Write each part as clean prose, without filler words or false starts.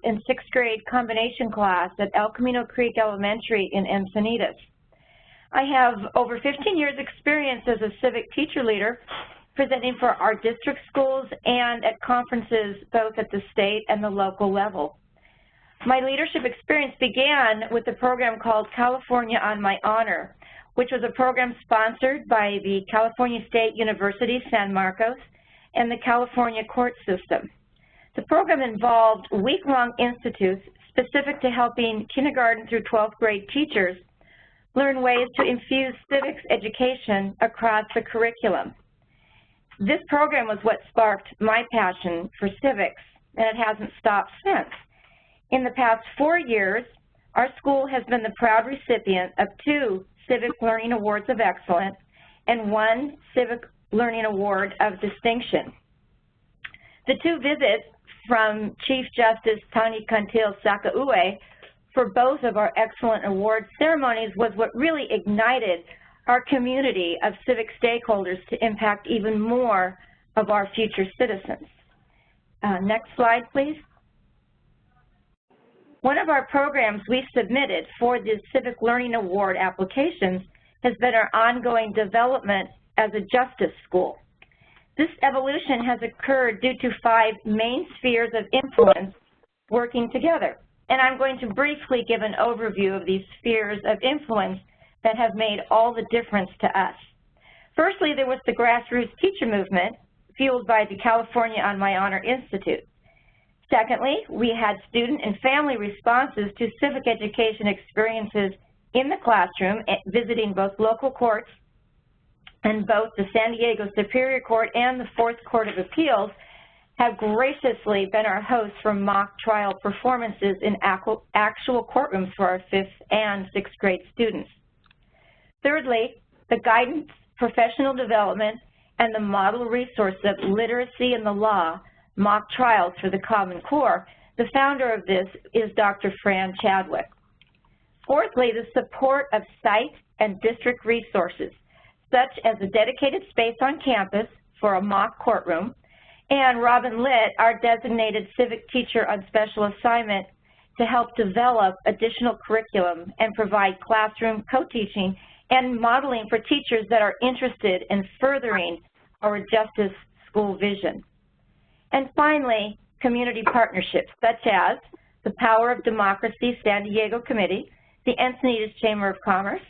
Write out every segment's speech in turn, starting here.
and 6th grade combination class at El Camino Creek Elementary in Encinitas. I have over 15 years experience as a civic teacher leader, presenting for our district schools and at conferences both at the state and the local level. My leadership experience began with a program called California on My Honor, which was a program sponsored by the California State University, San Marcos, and the California court system. The program involved week-long institutes specific to helping kindergarten through 12th grade teachers learn ways to infuse civics education across the curriculum. This program was what sparked my passion for civics, and it hasn't stopped since. In the past 4 years, our school has been the proud recipient of 2 Civic Learning Awards of Excellence and 1 Civic Learning Award of Distinction. The 2 visits from Chief Justice Tani Cantil Sakaue for both of our excellent award ceremonies was what really ignited our community of civic stakeholders to impact even more of our future citizens. Next slide, please. One of our programs we submitted for the Civic Learning Award applications has been our ongoing development as a justice school. This evolution has occurred due to 5 main spheres of influence working together. And I'm going to briefly give an overview of these spheres of influence that have made all the difference to us. Firstly, there was the grassroots teacher movement, fueled by the California on My Honor Institute. Secondly, we had student and family responses to civic education experiences in the classroom, visiting both local courts, and both the San Diego Superior Court and the 4th Court of Appeals have graciously been our hosts for mock trial performances in actual courtrooms for our 5th and 6th grade students. Thirdly, the guidance, professional development, and the model resource of literacy in the law, mock trials for the Common Core. The founder of this is Dr. Fran Chadwick. Fourthly, the support of site and district resources, such as a dedicated space on campus for a mock courtroom, and Robin Litt, our designated civic teacher on special assignment, to help develop additional curriculum and provide classroom co-teaching and modeling for teachers that are interested in furthering our justice school vision. And finally, community partnerships such as the Power of Democracy San Diego Committee, the Encinitas Chamber of Commerce,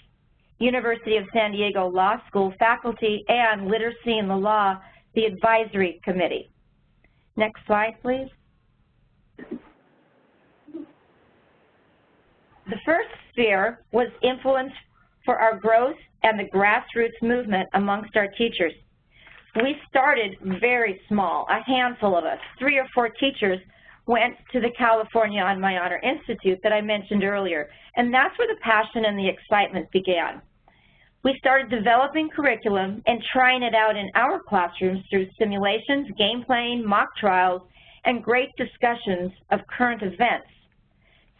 University of San Diego Law School faculty, and Literacy in the Law, the Advisory Committee. Next slide, please. The first sphere was influence for our growth and the grassroots movement amongst our teachers. We started very small, a handful of us, 3 or 4 teachers went to the California on My Honor Institute that I mentioned earlier, and that's where the passion and the excitement began. We started developing curriculum and trying it out in our classrooms through simulations, game playing, mock trials, and great discussions of current events.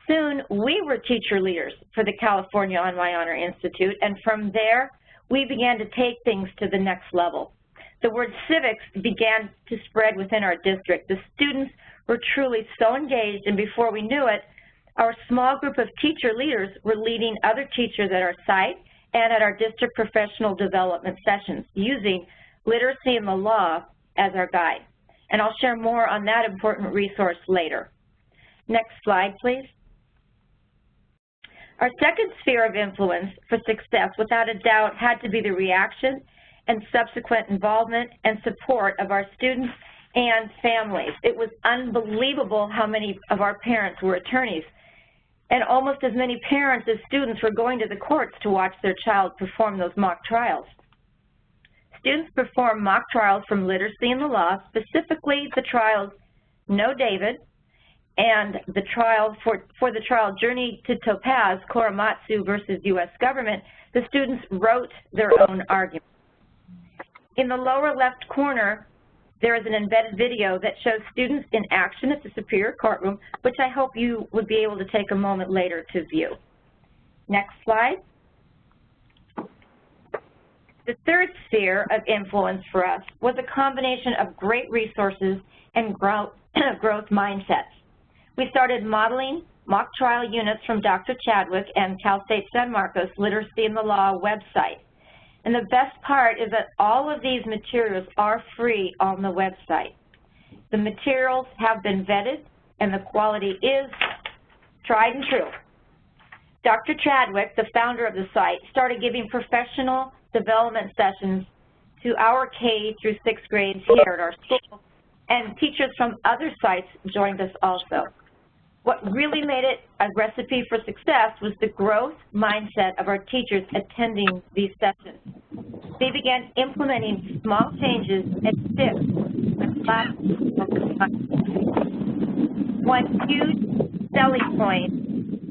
Soon, we were teacher leaders for the California on My Honor Institute, and from there, we began to take things to the next level. The word civics began to spread within our district. The students were truly so engaged, and before we knew it, our small group of teacher leaders were leading other teachers at our site and at our district professional development sessions, using literacy in the law as our guide. And I'll share more on that important resource later. Next slide, please. Our second sphere of influence for success, without a doubt, had to be the reaction and subsequent involvement and support of our students and families. It was unbelievable how many of our parents were attorneys, and almost as many parents as students were going to the courts to watch their child perform those mock trials. Students perform mock trials from Literacy in the Law, specifically the trials Know David and the trial for the trial Journey to Topaz, Korematsu versus U.S. government. The students wrote their own argument. In the lower left corner, there is an embedded video that shows students in action at the Superior Courtroom, which I hope you would be able to take a moment later to view. Next slide. The third sphere of influence for us was a combination of great resources and growth mindsets. We started modeling mock trial units from Dr. Chadwick and Cal State San Marcos Literacy in the Law website. And the best part is that all of these materials are free on the website. The materials have been vetted and the quality is tried and true. Dr. Chadwick, the founder of the site, started giving professional development sessions to our K through 6th grades here at our school, and teachers from other sites joined us also. What really made it a recipe for success was the growth mindset of our teachers attending these sessions. They began implementing small changes and shifts in classes. One huge selling point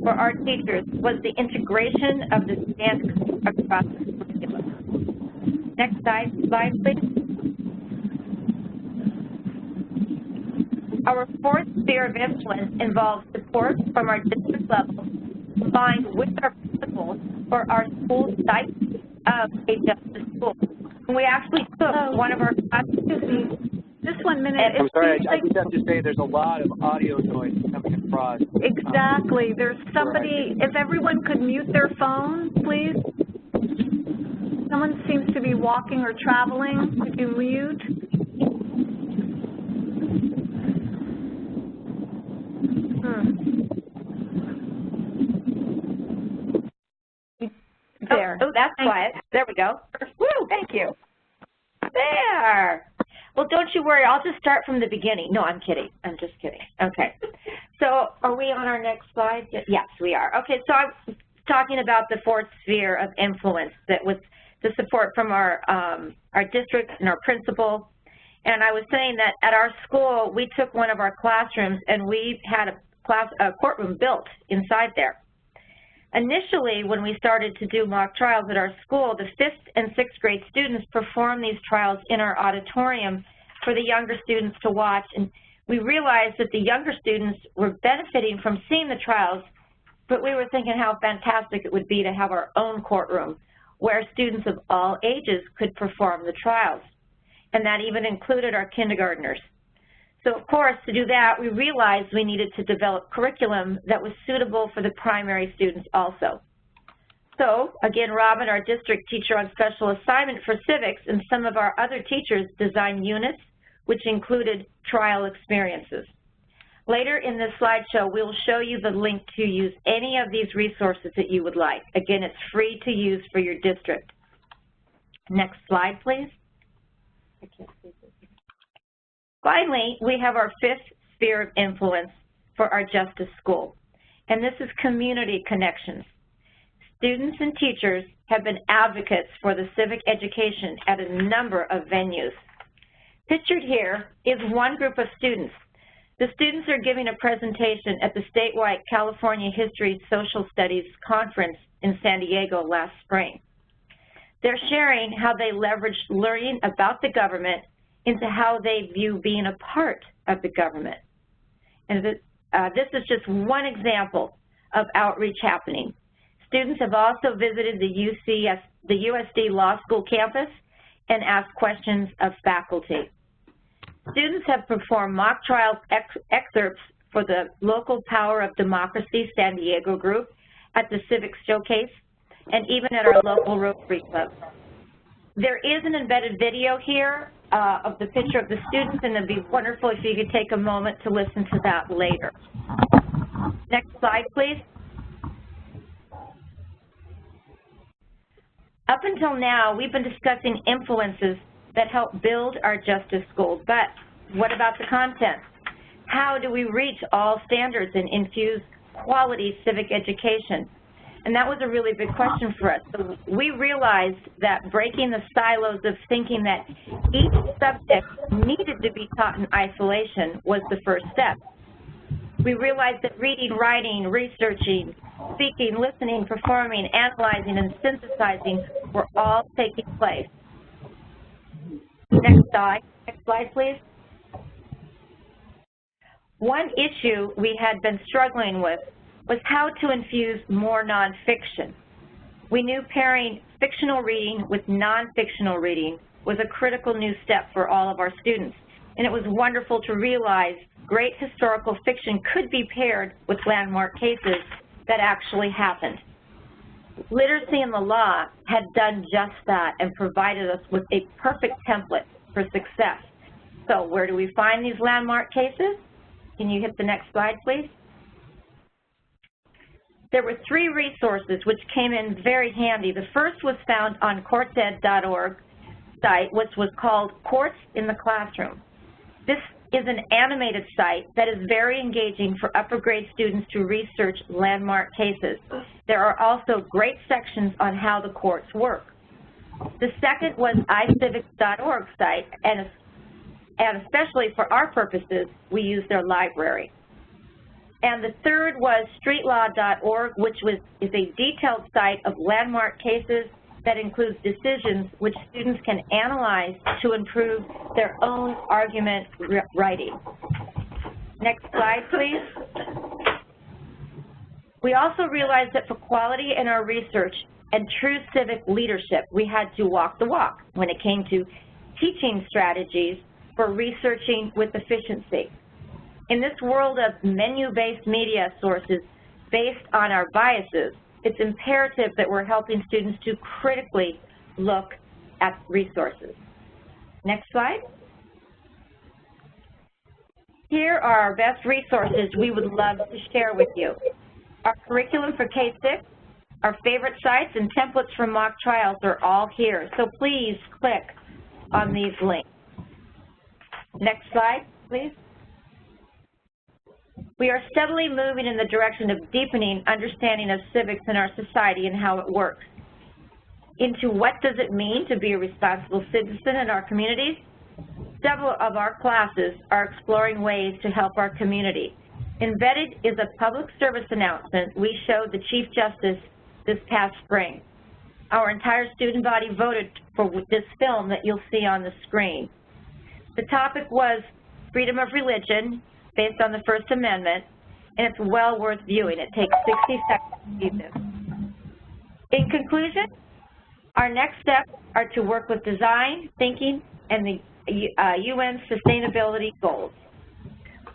for our teachers was the integration of the standards across the curriculum. Next slide, please. Our fourth sphere of influence involves support from our district level combined with our principals for our school site of a justice school. And we actually took one of our classes. Just 1 minute. I'm sorry, I just have to say there's a lot of audio noise coming across. Exactly. There's somebody, if everyone could mute their phone, please. Someone seems to be walking or traveling. Could you mute? There. Oh, that's quiet. There we go. Woo, thank you. There. Well, don't you worry. I'll just start from the beginning. No, I'm kidding. I'm just kidding. Okay. So are we on our next slide? Yes, we are. Okay, so I was talking about the fourth sphere of influence that was the support from our district and our principal. And I was saying that at our school, we took one of our classrooms and we had a courtroom built inside there. Initially, when we started to do mock trials at our school, the 5th and 6th grade students performed these trials in our auditorium for the younger students to watch. And we realized that the younger students were benefiting from seeing the trials, but we were thinking how fantastic it would be to have our own courtroom where students of all ages could perform the trials. And that even included our kindergartners. So, of course, to do that, we realized we needed to develop curriculum that was suitable for the primary students also. So, again, Robin, our district teacher on special assignment for civics, and some of our other teachers designed units which included trial experiences. Later in this slideshow, we'll show you the link to use any of these resources that you would like. Again, it's free to use for your district. Next slide, please. I can't see this. Finally, we have our 5th sphere of influence for our justice school, and this is community connections. Students and teachers have been advocates for the civic education at a number of venues. Pictured here is one group of students. The students are giving a presentation at the statewide California History Social Studies Conference in San Diego last spring. They're sharing how they leveraged learning about the government into how they view being a part of the government. And this is just one example of outreach happening. Students have also visited the USD Law School campus and asked questions of faculty. Students have performed mock trial excerpts for the local Power of Democracy San Diego group at the Civic Showcase and even at our local Rotary Club. There is an embedded video here of the picture of the students, and it'd be wonderful if you could take a moment to listen to that later. Next slide, please. Up until now, we've been discussing influences that help build our justice schools, but what about the content? How do we reach all standards and infuse quality civic education? And that was a really big question for us. So we realized that breaking the silos of thinking that each subject needed to be taught in isolation was the first step. We realized that reading, writing, researching, speaking, listening, performing, analyzing, and synthesizing were all taking place. Next slide, please. One issue we had been struggling with was how to infuse more nonfiction. We knew pairing fictional reading with non-fictional reading was a critical new step for all of our students. and it was wonderful to realize great historical fiction could be paired with landmark cases that actually happened. Literacy in the law had done just that and provided us with a perfect template for success. So where do we find these landmark cases? Can you hit the next slide, please? There were 3 resources which came in very handy. The first was found on courtsed.org site, which was called Courts in the Classroom. This is an animated site that is very engaging for upper grade students to research landmark cases. There are also great sections on how the courts work. The second was iCivic.org site, and especially for our purposes, we use their library. And the third was streetlaw.org, which is a detailed site of landmark cases that includes decisions which students can analyze to improve their own argument writing. Next slide, please. We also realized that for quality in our research and true civic leadership, we had to walk the walk when it came to teaching strategies for researching with efficiency. In this world of menu-based media sources based on our biases, it's imperative that we're helping students to critically look at resources. Next slide. Here are our best resources we would love to share with you. Our curriculum for K-6, our favorite sites, and templates for mock trials are all here, so please click on these links. Next slide, please. We are steadily moving in the direction of deepening understanding of civics in our society and how it works. Into what does it mean to be a responsible citizen in our communities? Several of our classes are exploring ways to help our community. Embedded is a public service announcement we showed the Chief Justice this past spring. Our entire student body voted for this film that you'll see on the screen. The topic was freedom of religion, based on the First Amendment, and it's well worth viewing. It takes 60 seconds to view this. In conclusion, our next steps are to work with design, thinking, and the UN Sustainability Goals.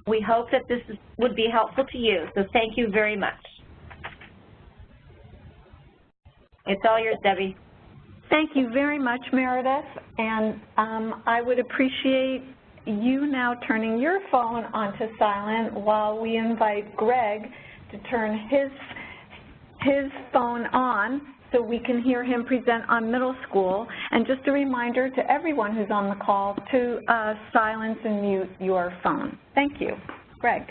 We hope that this would be helpful to you, so thank you very much. It's all yours, Debbie. Thank you very much, Meredith, and I would appreciate you now turning your phone onto silent while we invite Greg to turn his phone on so we can hear him present on middle school. And just a reminder to everyone who's on the call to silence and mute your phone. Thank you. Greg.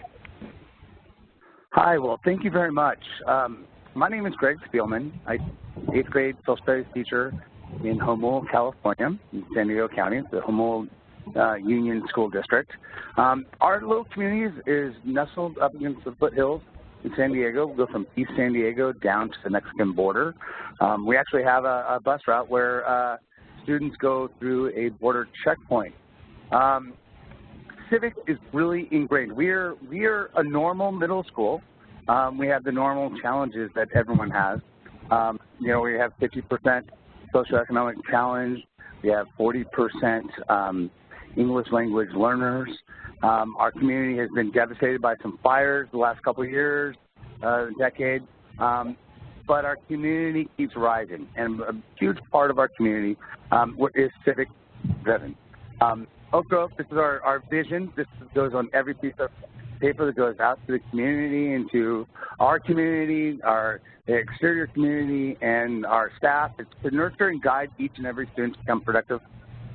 Hi, well, thank you very much. My name is Greg Spielman. I'm 8th grade social studies teacher in Humboldt, California, in San Diego County, the Humboldt Union School District. Our little community is nestled up against the foothills in San Diego. We go from East San Diego down to the Mexican border. We actually have a bus route where students go through a border checkpoint. Civic is really ingrained. We're a normal middle school. We have the normal challenges that everyone has. You know, we have 50% socioeconomic challenge. We have 40% English language learners. Our community has been devastated by some fires the last couple of years, decade, but our community keeps rising, and a huge part of our community is civic driven. Oak Grove, this is our vision. This goes on every piece of paper that goes out to the community and to our community, the exterior community, and our staff. It's to nurture and guide each and every student to become productive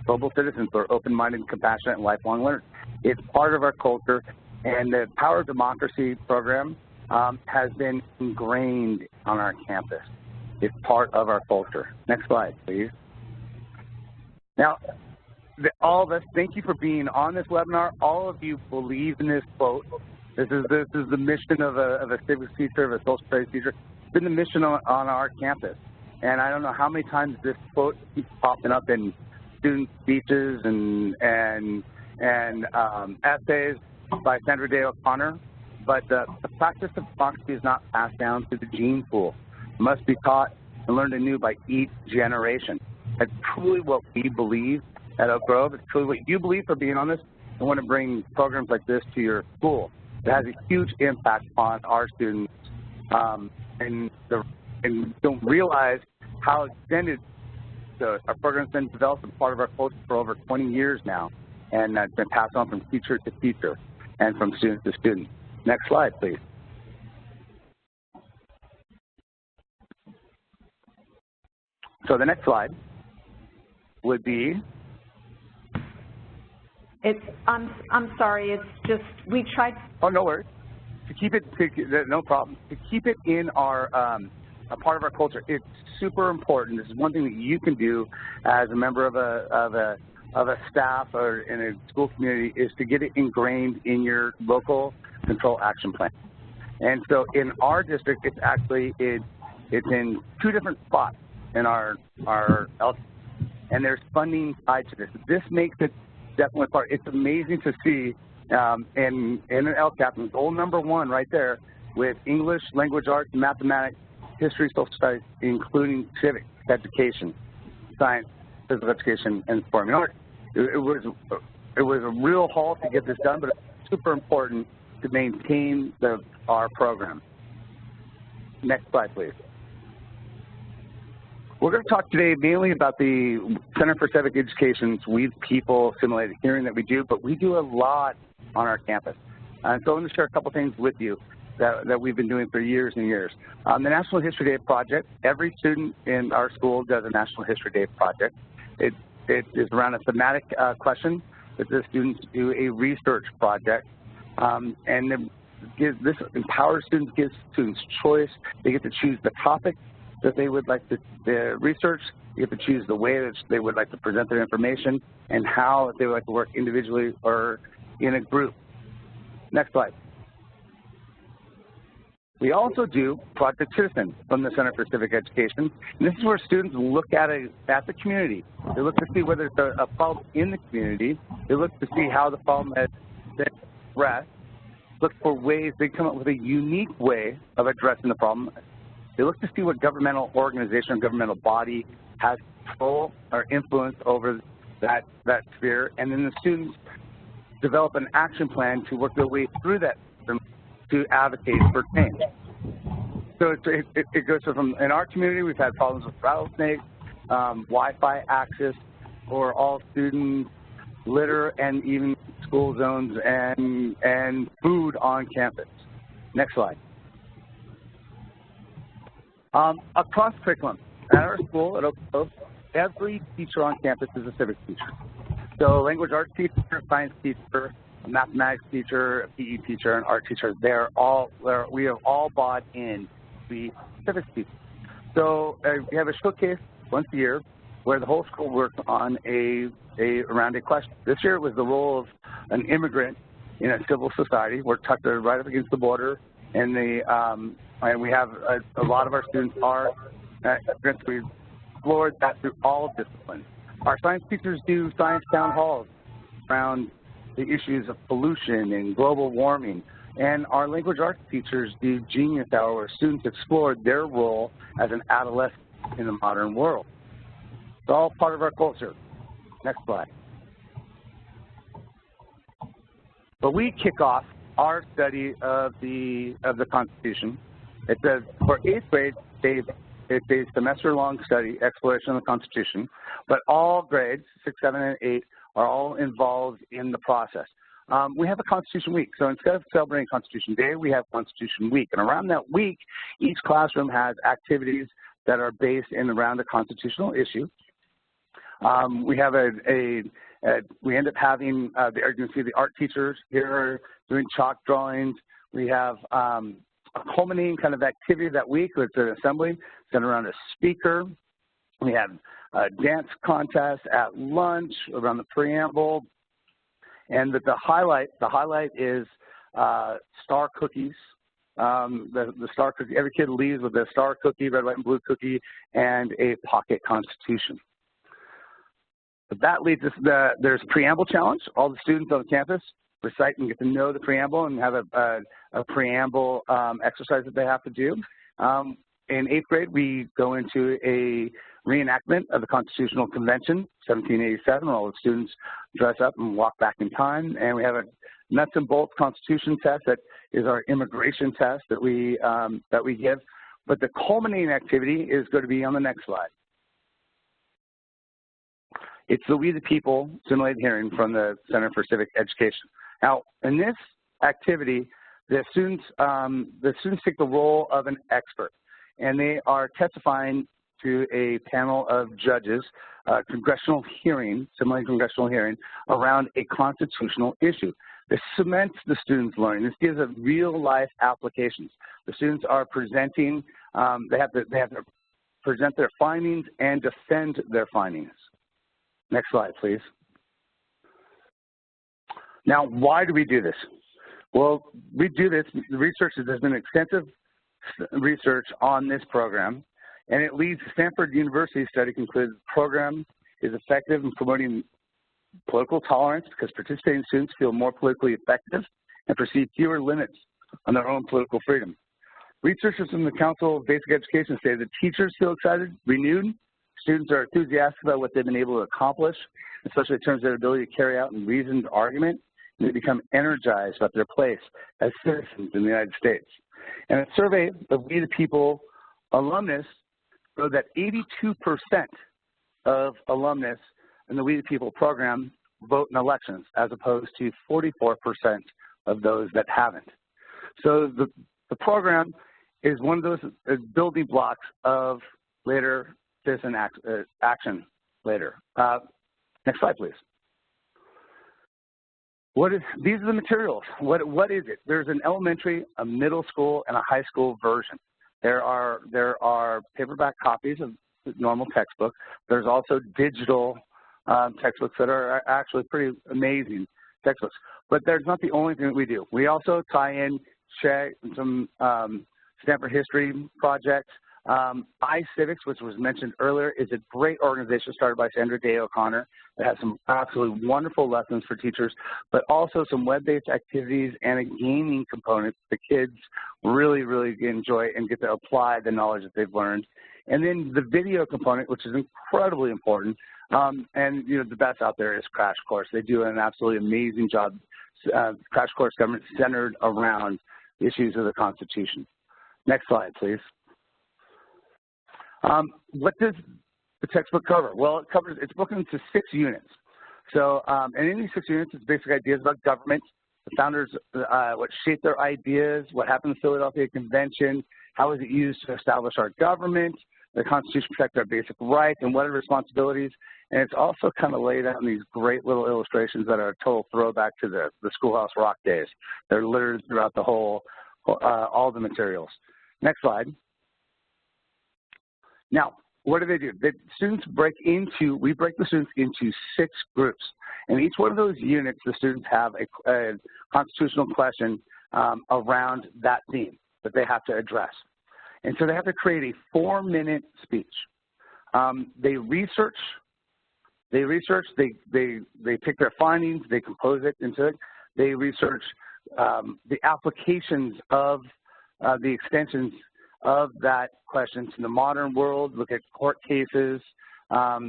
global citizens who are open-minded, compassionate, and lifelong learners. It's part of our culture, and the Power of Democracy program has been ingrained on our campus. It's part of our culture. Next slide, please. Now, all of us, thank you for being on this webinar. All of you believe in this quote. This is the mission of a civics teacher, of a social studies teacher. It's been the mission on our campus. And I don't know how many times this quote keeps popping up in student speeches and essays by Sandra Day O'Connor, but the practice of democracy is not passed down through the gene pool. It must be taught and learned anew by each generation. That's truly what we believe at Oak Grove. It's truly what you believe for being on this and want to bring programs like this to your school, it has a huge impact on our students, and don't realize how extended our program's been developed and part of our culture for over 20 years now, and it's been passed on from teacher to teacher and from student to student. Next slide, please. So the next slide would be. I'm sorry. It's just we tried. Oh, no worries. To keep it, no problem. To keep it in our a part of our culture, it's super important. This is one thing that you can do as a member of a staff or in a school community, is to get it ingrained in your local control action plan. And so in our district, it's actually it's in 2 different spots in our LCAP, and there's funding tied to this. This makes it definitely part. It's amazing to see in an LCAP, goal number 1 right there, with English, language arts, mathematics, history, social studies, including civic education, science, physical education, and performing arts. It was a real haul to get this done, but it's super important to maintain our program. Next slide, please. We're going to talk today mainly about the Center for Civic Education's We the People simulated hearing that we do, but we do a lot on our campus. And so I'm going to share a couple things with you that we've been doing for years and years. The National History Day project, every student in our school does a National History Day project. It is around a thematic question that the students do a research project. And this empowers students, gives students choice. They get to choose the topic that they would like to research. They get to choose the way that they would like to present their information and how they would like to work individually or in a group. Next slide. We also do Project Citizen from the Center for Civic Education. And this is where students look at the community. They look to see whether it's a problem in the community. They look to see how the problem has been addressed. Look for ways, they come up with a unique way of addressing the problem. They look to see what governmental organization or governmental body has control or influence over that sphere, and then the students develop an action plan to work their way through that system to advocate for change. So it goes from, in our community, we've had problems with rattlesnakes, Wi-Fi access for all students, litter, and even school zones and food on campus. Next slide. Across curriculum, at our school at Oak Grove, every teacher on campus is a civics teacher. So language arts teacher, science teacher, a mathematics teacher, a PE teacher, an art teacher, we have all bought in to be civics teachers. So we have a showcase once a year where the whole school works on around a question. This year it was the role of an immigrant in a civil society. We're tucked right up against the border, and and we have a lot of our students are immigrants. We've explored that through all disciplines. Our science teachers do science town halls around the issues of pollution and global warming. And our language arts teachers do Genius Hour, where students explore their role as an adolescent in the modern world. It's all part of our culture. Next slide. But we kick off our study of the Constitution. It's for 8th grade, it's a semester-long study, exploration of the Constitution, but all grades, 6, 7, and 8, are all involved in the process. We have a Constitution Week, so instead of celebrating Constitution Day, we have Constitution Week. And around that week, each classroom has activities that are based in around a constitutional issue. We have we end up having, you can see the art teachers here are doing chalk drawings. We have a culminating kind of activity that week with an assembly centered around a speaker. We have a dance contest at lunch around the preamble. And the highlight is star cookies. The star cookie, every kid leaves with a star cookie, red, white, and blue cookie, and a pocket constitution. But that leads us, there's preamble challenge. All the students on campus recite and get to know the preamble and have a preamble exercise that they have to do. in 8th grade, we go into a reenactment of the Constitutional Convention, 1787, where all the students dress up and walk back in time. And we have a nuts and bolts Constitution test that is our immigration test that we give. But the culminating activity is going to be on the next slide. It's the We the People simulated hearing from the Center for Civic Education. Now, in this activity, the students take the role of an expert, and they are testifying to a panel of judges, congressional hearing, simulated congressional hearing, around a constitutional issue. This cements the students' learning. This gives them real-life applications. The students are presenting, they have to present their findings and defend their findings. Next slide, please. Now, why do we do this? Well, we do this, there's been extensive research on this program, and it leads to Stanford University study concludes the program is effective in promoting political tolerance because participating students feel more politically effective and perceive fewer limits on their own political freedom. Researchers from the Council of Basic Education say that teachers feel excited, renewed, students are enthusiastic about what they've been able to accomplish, especially in terms of their ability to carry out a reasoned argument, and they become energized about their place as citizens in the United States. And a survey of We the People alumnus showed that 82% of alumnus in the We the People program vote in elections, as opposed to 44% of those that haven't. So the program is one of those building blocks of later citizen action later. Next slide, please. These are the materials. What is it? There's an elementary, a middle school, and a high school version. There are paperback copies of the normal textbook. There's also digital textbooks that are actually pretty amazing textbooks. But there's not the only thing that we do. We also tie in some Stanford history projects. Civics, which was mentioned earlier, is a great organization started by Sandra Day O'Connor that has some absolutely wonderful lessons for teachers, but also some web-based activities and a gaming component that the kids really, really enjoy and get to apply the knowledge that they've learned. And then the video component, which is incredibly important, and the best out there is Crash Course. They do an absolutely amazing job. Crash Course government centered around issues of the Constitution. Next slide, please. What does the textbook cover? Well, it's broken into 6 units. So, and in these 6 units, it's basic ideas about government, the founders, what shaped their ideas, what happened in the Philadelphia Convention, how was it used to establish our government, the Constitution protects our basic rights, and what are responsibilities. And it's also kind of laid out in these great little illustrations that are a total throwback to the Schoolhouse Rock days. They're littered throughout the whole, all the materials. Next slide. Now, what do? The students we break the students into 6 groups. And each one of those units, the students have a constitutional question around that theme that they have to address. And so they have to create a 4-minute speech. They research, they pick their findings, they compose it into it. They research the applications of the extensions of that question to the modern world, look at court cases,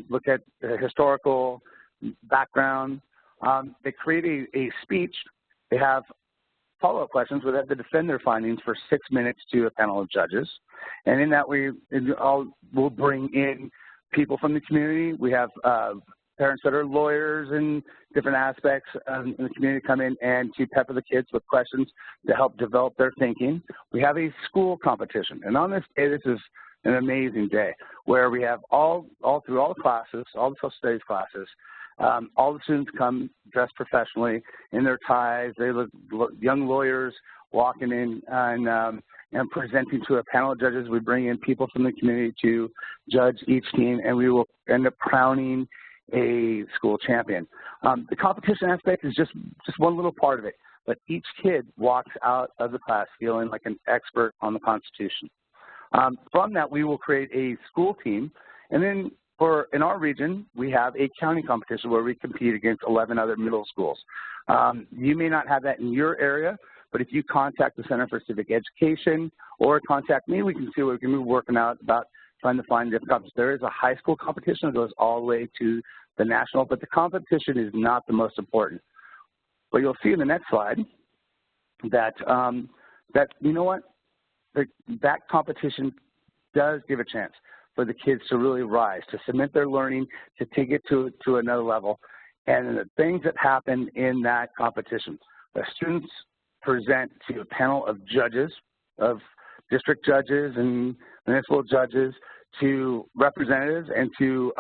look at historical background. They create a speech. They have follow-up questions where they have to defend their findings for 6 minutes to a panel of judges. And in that, we'll bring in people from the community. We have parents that are lawyers and different aspects in the community come in and to pepper the kids with questions to help develop their thinking. We have a school competition. And on this day, this is an amazing day where we have all through all the classes, all the social studies classes, all the students come dressed professionally in their ties. They look young lawyers walking in and presenting to a panel of judges. We bring in people from the community to judge each team, and we will end up crowning a school champion. The competition aspect is just one little part of it, but each kid walks out of the class feeling like an expert on the Constitution. From that, we will create a school team, and then in our region, we have a county competition where we compete against 11 other middle schools. You may not have that in your area, But if you contact the Center for Civic Education or contact me, we can see what we can be working out about trying to find different competitions. There is a high school competition that goes all the way to the national, but the competition is not the most important. But you'll see in the next slide that, you know what, that competition does give a chance for the kids to really rise, to cement their learning, to take it to another level. And the things that happen in that competition, the students present to a panel of judges, of district judges and municipal judges, to representatives and to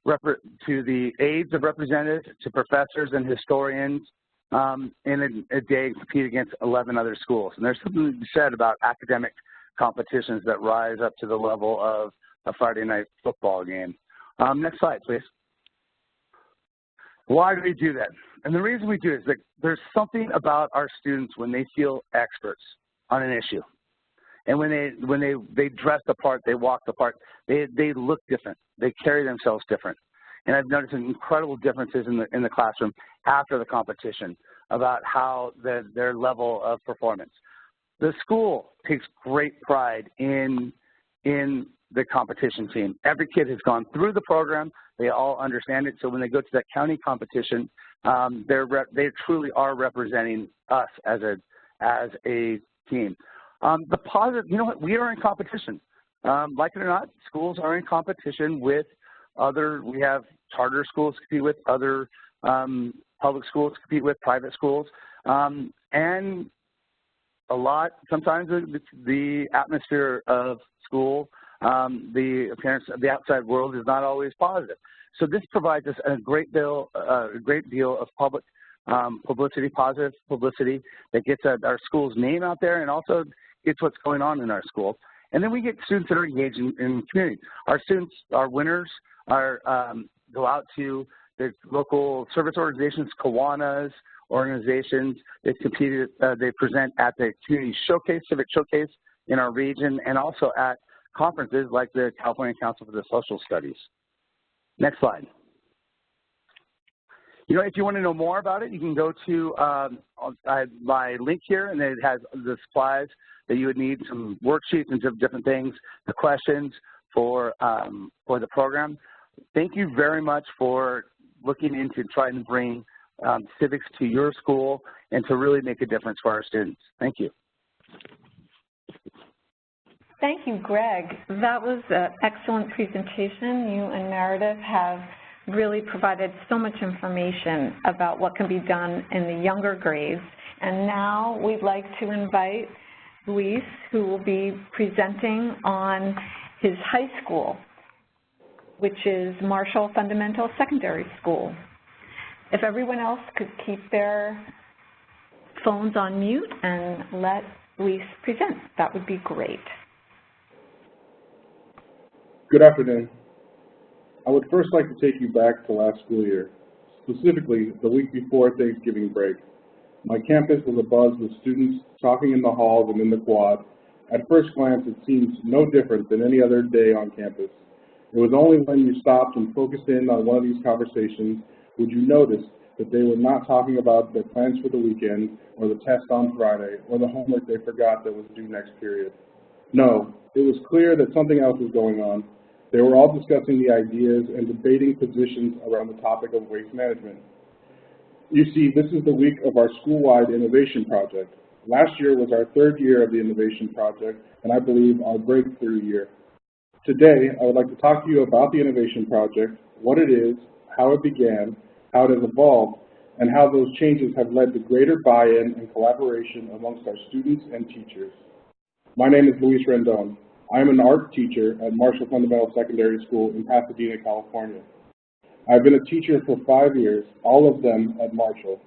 the aides of representatives, to professors and historians, in a day compete against 11 other schools. And there's something to be said about academic competitions that rise up to the level of a Friday night football game. Next slide, please. Why do we do that? And the reason we do it is that there's something about our students when they feel experts on an issue. And when they dress the part, they walk the part, they look different. They carry themselves different. And I've noticed incredible differences in the classroom after the competition about how their level of performance. The school takes great pride in the competition team. Every kid has gone through the program. They all understand it. So when they go to that county competition, they truly are representing us as a team. The positive, you know what, we are in competition. Like it or not, schools are in competition with other, we have charter schools compete with, other public schools compete with, private schools. And a lot, sometimes the atmosphere of school, the appearance of the outside world is not always positive. So this provides us a great deal of public publicity, positive publicity that gets our school's name out there and also gets what's going on in our school. And then we get students that are engaged in the community. Our students, our winners, go out to the local service organizations, Kiwanis, organizations. They've competed, they present at the community showcase, civic showcase in our region, and also at conferences like the California Council for the Social Studies. Next slide. You know, if you want to know more about it, you can go to my link here, and it has the supplies that you would need, some worksheets and different things, the questions for the program. Thank you very much for looking into trying to bring civics to your school and to really make a difference for our students. Thank you. Thank you, Greg. That was an excellent presentation. You and Meredith have really provided so much information about what can be done in the younger grades. And now we'd like to invite Luis, who will be presenting on his high school, which is Marshall Fundamental Secondary School. If everyone else could keep their phones on mute and let Luis present, that would be great. Good afternoon. I would first like to take you back to last school year, specifically the week before Thanksgiving break. My campus was abuzz with students talking in the halls and in the quad. At first glance, it seems no different than any other day on campus. It was only when you stopped and focused in on one of these conversations would you notice that they were not talking about their plans for the weekend or the test on Friday or the homework they forgot that was due next period. No, it was clear that something else was going on. They were all discussing the ideas and debating positions around the topic of waste management. You see, this is the week of our school-wide innovation project. Last year was our third year of the innovation project, and I believe our breakthrough year. Today, I would like to talk to you about the innovation project, what it is, how it began, how it has evolved, and how those changes have led to greater buy-in and collaboration amongst our students and teachers. My name is Luis Rendon. I am an art teacher at Marshall Fundamental Secondary School in Pasadena, California. I've been a teacher for 5 years, all of them at Marshall.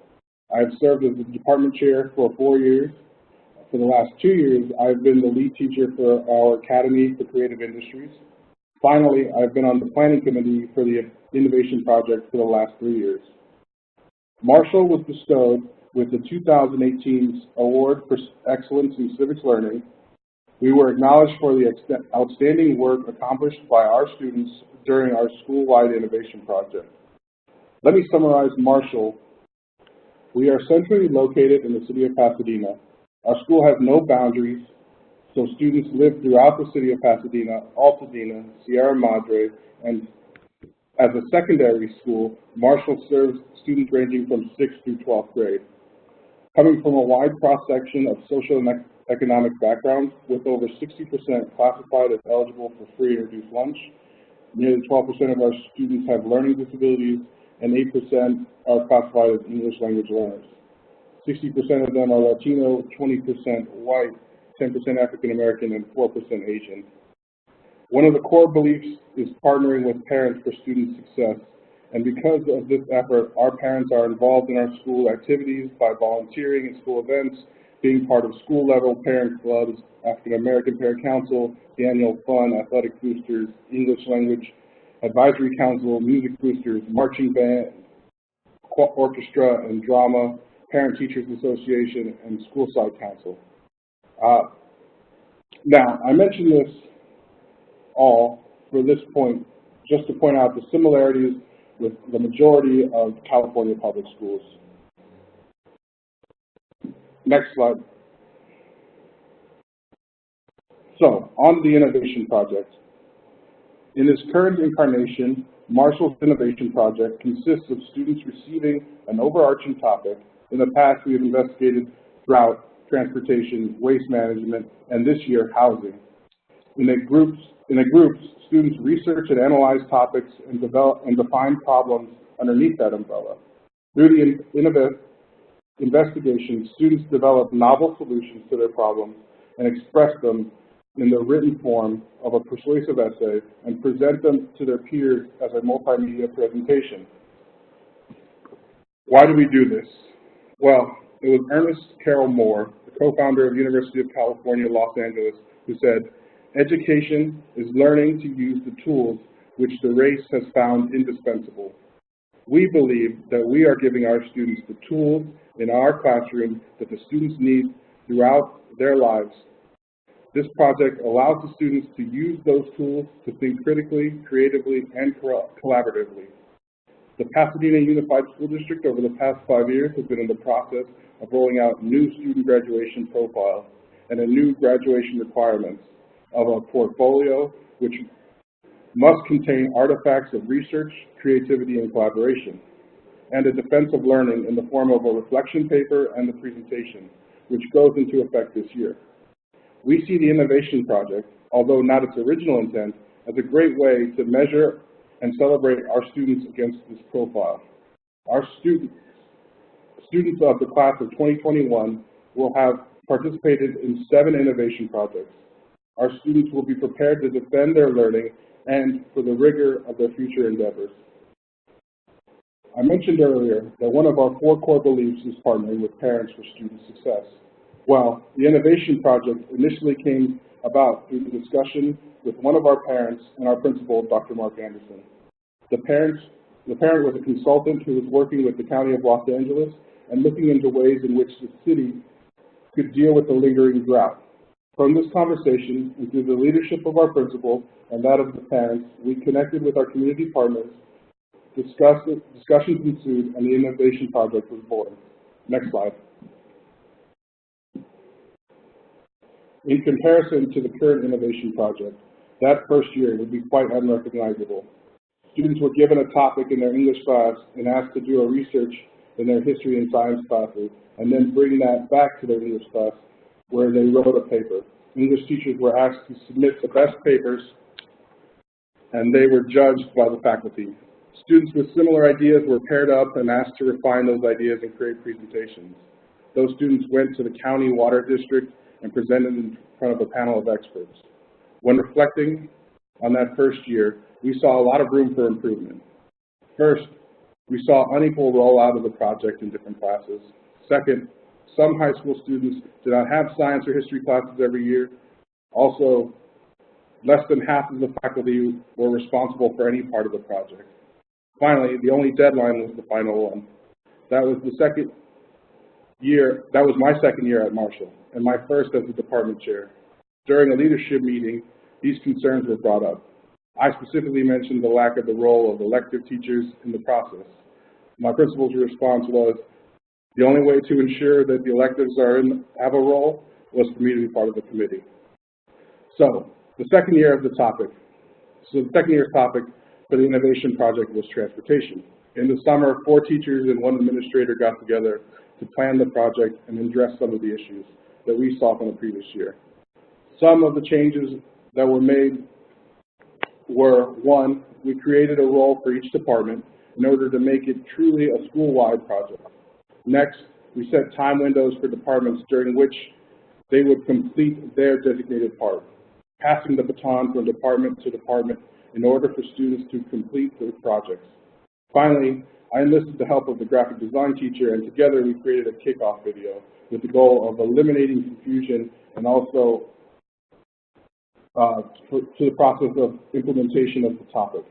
I have served as the department chair for 4 years. For the last 2 years, I've been the lead teacher for our Academy for Creative Industries. Finally, I've been on the planning committee for the innovation project for the last 3 years. Marshall was bestowed with the 2018 Award for Excellence in Civics Learning. We were acknowledged for the outstanding work accomplished by our students during our school-wide innovation project. Let me summarize Marshall We are centrally located in the city of Pasadena. Our school has no boundaries, so students live throughout the city of Pasadena, Altadena, Sierra Madre, and as a secondary school, Marshall serves students ranging from 6th through 12th grade. Coming from a wide cross-section of social and economic backgrounds, with over 60% classified as eligible for free and reduced lunch, nearly 12% of our students have learning disabilities, and 8% are classified as English language learners. 60% of them are Latino, 20% white, 10% African American, and 4% Asian. One of the core beliefs is partnering with parents for student success, and because of this effort, our parents are involved in our school activities by volunteering in school events, being part of school-level parent clubs, African American Parent Council, the annual fun, athletic boosters, English language advisory council, music boosters, marching band, orchestra and drama, Parent Teachers Association, and School Site Council. Now, I mention this all for this point, just to point out the similarities with the majority of California public schools. Next slide. So, on the Innovation Project. In its current incarnation, Marshall's Innovation Project consists of students receiving an overarching topic. In the past, we have investigated drought, transportation, waste management, and this year, housing. In a group, students research and analyze topics and develop and define problems underneath that umbrella. Through the investigation, students develop novel solutions to their problems and express them in the written form of a persuasive essay and present them to their peers as a multimedia presentation. Why do we do this? Well, it was Ernest Carroll Moore, the co-founder of University of California, Los Angeles, who said, "Education is learning to use the tools which the race has found indispensable." We believe that we are giving our students the tools in our classroom that the students need throughout their lives. This project allows the students to use those tools to think critically, creatively, and collaboratively. The Pasadena Unified School District over the past 5 years has been in the process of rolling out new student graduation profiles and a new graduation requirements of a portfolio which must contain artifacts of research, creativity, and collaboration, and a defense of learning in the form of a reflection paper and the presentation, which goes into effect this year. We see the Innovation Project, although not its original intent, as a great way to measure and celebrate our students against this profile. Our students of the class of 2021 will have participated in 7 innovation projects. Our students will be prepared to defend their learning and for the rigor of their future endeavors. I mentioned earlier that one of our 4 core beliefs is partnering with parents for student success. Well, the Innovation Project initially came about through the discussion with one of our parents and our principal, Dr. Mark Anderson. The parent was a consultant who was working with the County of Los Angeles and looking into ways in which the city could deal with the lingering drought. From this conversation, and through the leadership of our principal and that of the parents, we connected with our community partners, discussions ensued, and the Innovation Project was born. Next slide. In comparison to the current Innovation Project, that first year would be quite unrecognizable. Students were given a topic in their English class and asked to do a research in their history and science classes, and then bring that back to their English class where they wrote a paper. English teachers were asked to submit the best papers, and they were judged by the faculty. Students with similar ideas were paired up and asked to refine those ideas and create presentations. Those students went to the county water district and presented in front of a panel of experts. When reflecting on that first year, we saw a lot of room for improvement. First, we saw unequal rollout of the project in different classes. Second, some high school students did not have science or history classes every year. Also, less than half of the faculty were responsible for any part of the project. Finally, the only deadline was the final one. That was my second year at Marshall, and my first as the department chair. During a leadership meeting, these concerns were brought up. I specifically mentioned the lack of the role of elective teachers in the process. My principal's response was, The only way to ensure that the electives have a role was for me to be part of the committee. So the second year's topic for the innovation project was transportation. In the summer, 4 teachers and 1 administrator got together to plan the project and address some of the issues that we saw from the previous year. Some of the changes that were made were, 1, we created a role for each department in order to make it truly a school-wide project. Next, we set time windows for departments during which they would complete their designated part, passing the baton from department to department in order for students to complete the projects. Finally, I enlisted the help of the graphic design teacher, and together we created a kickoff video with the goal of eliminating confusion and also to the process of implementation of the topic.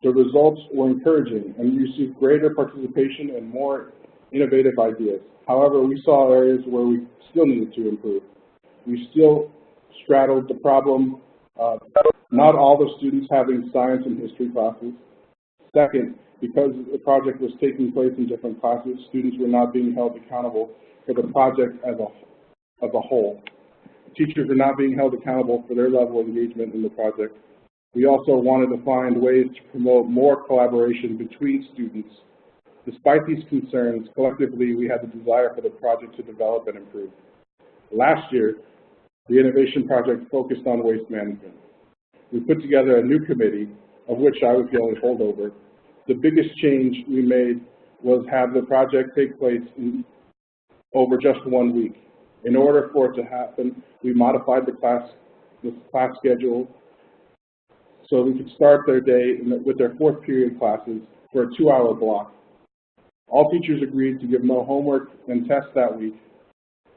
The results were encouraging, and we received greater participation and more innovative ideas. However, we saw areas where we still needed to improve. We still straddled the problem of not all the students having science and history classes. Second, because the project was taking place in different classes, students were not being held accountable for the project as a whole. Teachers are not being held accountable for their level of engagement in the project. We also wanted to find ways to promote more collaboration between students. Despite these concerns, collectively we had the desire for the project to develop and improve. Last year, the innovation project focused on waste management. We put together a new committee, of which I was the only holdover. The biggest change we made was have the project take place over just 1 week. In order for it to happen, we modified the class schedule so we could start their day with their 4th period classes for a 2-hour block. All teachers agreed to give no homework and tests that week.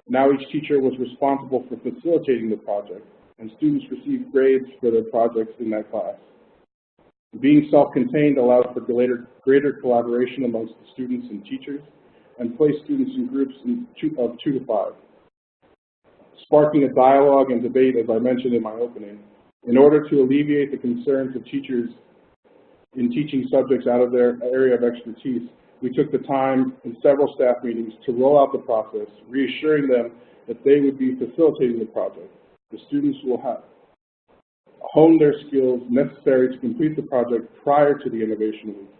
Now each teacher was responsible for facilitating the project, and students received grades for their projects in that class. Being self-contained allowed for greater collaboration amongst the students and teachers, and placed students in groups of 2 to 5. Sparking a dialogue and debate, as I mentioned in my opening, in order to alleviate the concerns of teachers in teaching subjects out of their area of expertise, we took the time in several staff meetings to roll out the process, reassuring them that they would be facilitating the project. The students will hone their skills necessary to complete the project prior to the Innovation Week.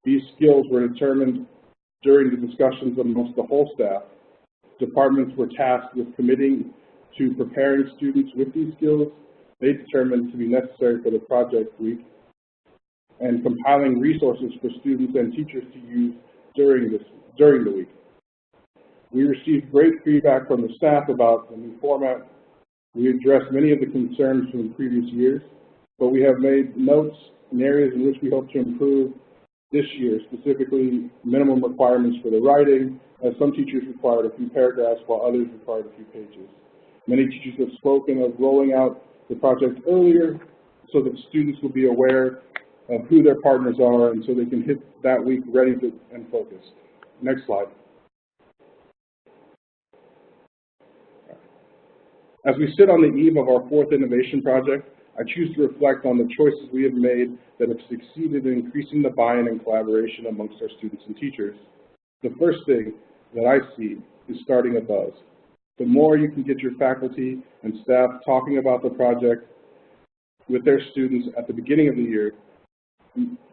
These skills were determined during the discussions amongst the whole staff. Departments were tasked with committing to preparing students with these skills they determined to be necessary for the project week, and compiling resources for students and teachers to use during the week. We received great feedback from the staff about the new format. We addressed many of the concerns from previous years, but we have made notes in areas in which we hope to improve this year, specifically minimum requirements for the writing, as some teachers required a few paragraphs while others required a few pages. Many teachers have spoken of rolling out the project earlier so that students will be aware of who their partners are and so they can hit that week ready and focused. Next slide. As we sit on the eve of our 4th innovation project, I choose to reflect on the choices we have made that have succeeded in increasing the buy-in and collaboration amongst our students and teachers. The first thing that I see is starting a buzz. The more you can get your faculty and staff talking about the project with their students at the beginning of the year,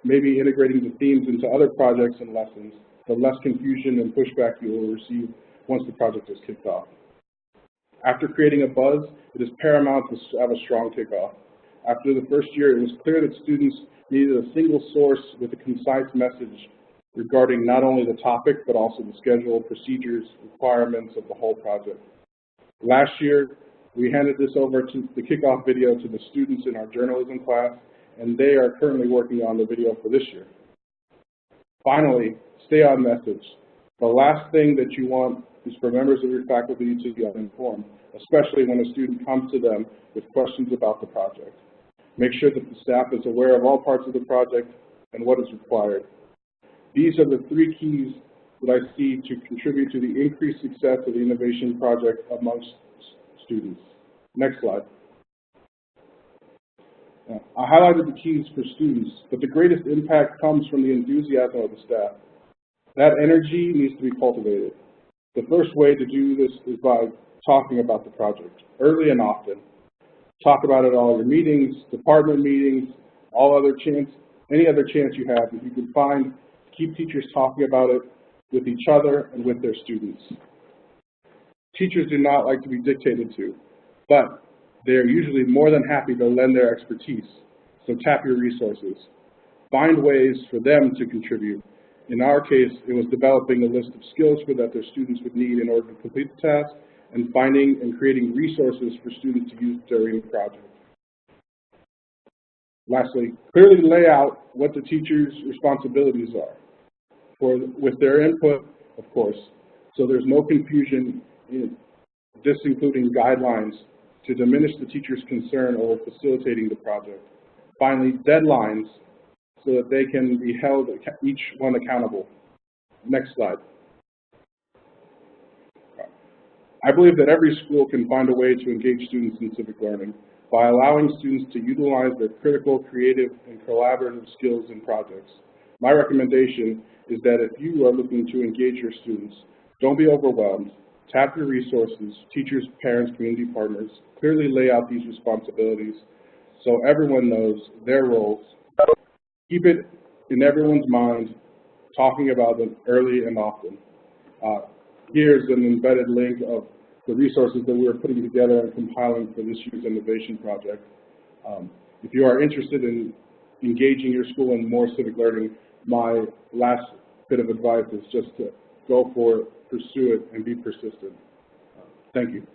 maybe integrating the themes into other projects and lessons, the less confusion and pushback you will receive once the project is kicked off. After creating a buzz, it is paramount to have a strong kickoff. After the first year, it was clear that students needed a single source with a concise message regarding not only the topic, but also the schedule, procedures, requirements of the whole project. Last year, we handed this over to the kickoff video to the students in our journalism class, and they are currently working on the video for this year. Finally, stay on message. The last thing that you want is for members of your faculty to be uninformed, especially when a student comes to them with questions about the project. Make sure that the staff is aware of all parts of the project and what is required. These are the 3 keys that I see to contribute to the increased success of the innovation project amongst students. Next slide. I highlighted the keys for students, but the greatest impact comes from the enthusiasm of the staff. That energy needs to be cultivated. The first way to do this is by talking about the project early and often. Talk about it at all your meetings, department meetings, any other chance you have. If you can find, keep teachers talking about it with each other and with their students. Teachers do not like to be dictated to, but they are usually more than happy to lend their expertise. So tap your resources. Find ways for them to contribute. In our case, it was developing a list of skills that their students would need in order to complete the task, and finding and creating resources for students to use during the project. Lastly, clearly lay out what the teacher's responsibilities are, with their input, of course, so there's no confusion in this, including guidelines to diminish the teacher's concern over facilitating the project. Finally, deadlines so that they can be held, each one accountable. Next slide. I believe that every school can find a way to engage students in civic learning by allowing students to utilize their critical, creative, and collaborative skills in projects. My recommendation is that if you are looking to engage your students, don't be overwhelmed. Tap your resources, teachers, parents, community partners. Clearly lay out these responsibilities so everyone knows their roles. Keep it in everyone's mind, talking about them early and often. Here's an embedded link of the resources that we are putting together and compiling for this year's innovation project. If you are interested in engaging your school in more civic learning, my last bit of advice is just to go for it, pursue it, and be persistent. Thank you.